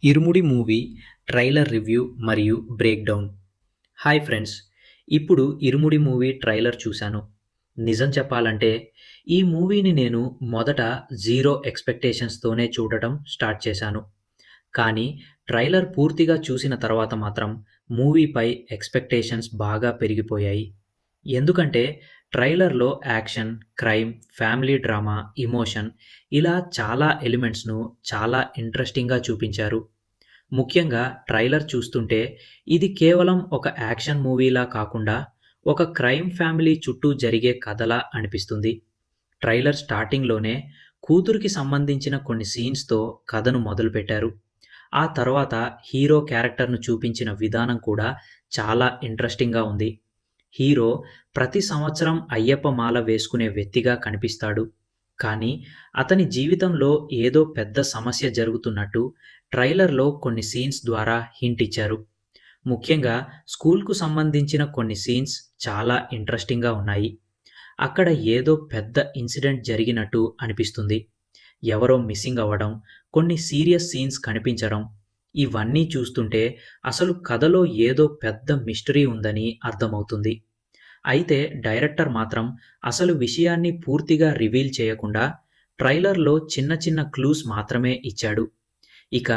ఇరుముడి movie trailer review మరియు breakdown. Hi friends! ఇప్పుడు ఇరుముడి movie trailer చూశాను. నిజం చెప్పాలంటే ఈ మూవీని నేను మొదట జీరో ఎక్స్‌పెక్టేషన్స్‌తోనే చూడటం స్టార్ట్ చేశాను. కానీ ట్రైలర్ పూర్తిగా చూసిన తర్వాత మాత్రం మూవీపై ఎక్స్‌పెక్టేషన్స్ బాగా పెరిగిపోయాయి. ఎందుకంటే ట్రైలర్‌లో action, crime, family drama, emotion ఇలా చాలా ఎలిమెంట్స్‌ను చాలా ఇంట్రెస్టింగ్‌గా చూపించారు. ముఖ్యంగా ట్రైలర్ చూస్తుంటే ఇది కేవలం ఒక యాక్షన్ మూవీలా కాకుండా ఒక క్రైమ్ ఫ్యామిలీ చుట్టూ జరిగే కథలా అనిపిస్తుంది. ట్రైలర్ స్టార్టింగ్‌లోనే కూతురికి సంబంధించిన కొన్ని సీన్స్‌తో కథను మొదలుపెట్టారు. ఆ తర్వాత హీరో క్యారెక్టర్‌ను చూపించిన విధానం కూడా చాలా ఇంట్రెస్టింగ్‌గా ఉంది. హీరో ప్రతి సంవత్సరం అయ్యప్ప మాల వేసుకునే వ్యక్తిగా కనిపిస్తాడు. కానీ అతని జీవితంలో ఏదో పెద్ద సమస్య జరుగుతున్నట్టు ట్రైలర్‌లో కొన్ని సీన్స్ ద్వారా హింట్ ఇచ్చారు. ముఖ్యంగా స్కూల్‌కు సంబంధించిన కొన్ని సీన్స్ చాలా ఇంట్రెస్టింగ్‌గా ఉన్నాయి. అక్కడ ఏదో పెద్ద ఇన్సిడెంట్ జరిగినట్టు అనిపిస్తుంది. ఎవరో మిస్సింగ్ అవ్వడం, కొన్ని సీరియస్ సీన్స్ కనిపించడం, ఇవన్నీ చూస్తుంటే అసలు కథలో ఏదో పెద్ద మిస్టరీ ఉందని అర్థమవుతుంది. అయితే డైరెక్టర్ మాత్రం అసలు విషయాన్ని పూర్తిగా రివీల్ చేయకుండా ట్రైలర్‌లో చిన్న చిన్న క్లూస్ మాత్రమే ఇచ్చాడు. ఇక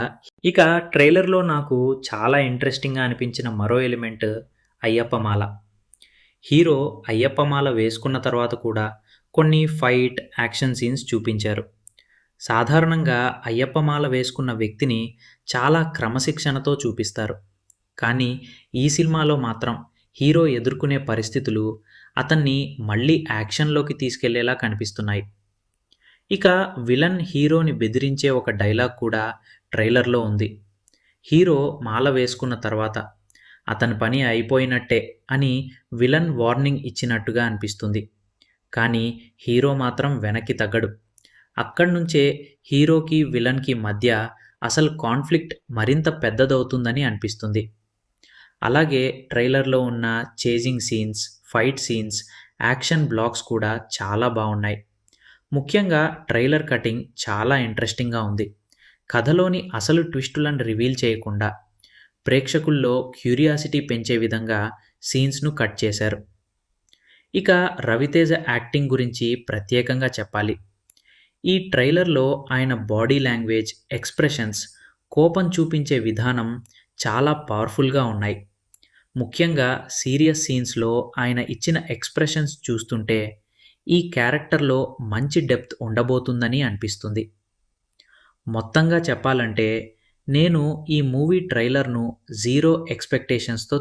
ఇక ట్రైలర్‌లో నాకు చాలా ఇంట్రెస్టింగ్‌గా అనిపించిన మరో ఎలిమెంట్ అయ్యప్ప మాల. హీరో అయ్యప్ప మాల వేసుకున్న తర్వాత కూడా కొన్ని ఫైట్, యాక్షన్ సీన్స్ చూపించారు. సాధారణంగా అయ్యప్ప మాల వేసుకున్న వ్యక్తిని చాలా క్రమశిక్షణతో చూపిస్తారు. కానీ ఈ సినిమాలో మాత్రం హీరో ఎదుర్కొనే పరిస్థితులు అతన్ని మళ్ళీ యాక్షన్‌లోకి తీసుకెళ్లేలా కనిపిస్తున్నాయి. ఇక విలన్ హీరోని బెదిరించే ఒక డైలాగ్ కూడా ట్రైలర్‌లో ఉంది. హీరో మాల వేసుకున్న తర్వాత అతని పని అయిపోయినట్టే అని విలన్ వార్నింగ్ ఇచ్చినట్టుగా అనిపిస్తుంది. కానీ హీరో మాత్రం వెనక్కి తగ్గడు. అక్కడ్నుంచే హీరోకి, విలన్‌కి మధ్య అసలు కాన్ఫ్లిక్ట్ మరింత పెద్దదవుతుందని అనిపిస్తుంది. అలాగే ట్రైలర్‌లో ఉన్న chasing scenes, fight scenes, action blocks కూడా చాలా బావున్నాయి. ముఖ్యంగా ట్రైలర్ కటింగ్ చాలా ఇంట్రెస్టింగ్‌గా ఉంది. కథలోని అసలు ట్విస్టులను రివీల్ చేయకుండా ప్రేక్షకుల్లో క్యూరియాసిటీ పెంచే విధంగా సీన్స్‌ను కట్ చేశారు. ఇక రవితేజ యాక్టింగ్ గురించి ప్రత్యేకంగా చెప్పాలి. ఈ ట్రైలర్‌లో ఆయన బాడీ లాంగ్వేజ్, ఎక్స్‌ప్రెషన్స్, కోపం చూపించే విధానం చాలా పవర్‌ఫుల్‌గా ఉన్నాయి. ముఖ్యంగా సీరియస్ సీన్స్‌లో ఆయన ఇచ్చిన ఎక్స్‌ప్రెషన్స్ చూస్తుంటే ఈ క్యారెక్టర్‌లో మంచి డెప్త్ ఉండబోతుందని అనిపిస్తుంది. మొత్తంగా చెప్పాలంటే నేను ఈ మూవీ ట్రైలర్‌ను జీరో ఎక్స్‌పెక్టేషన్స్‌తో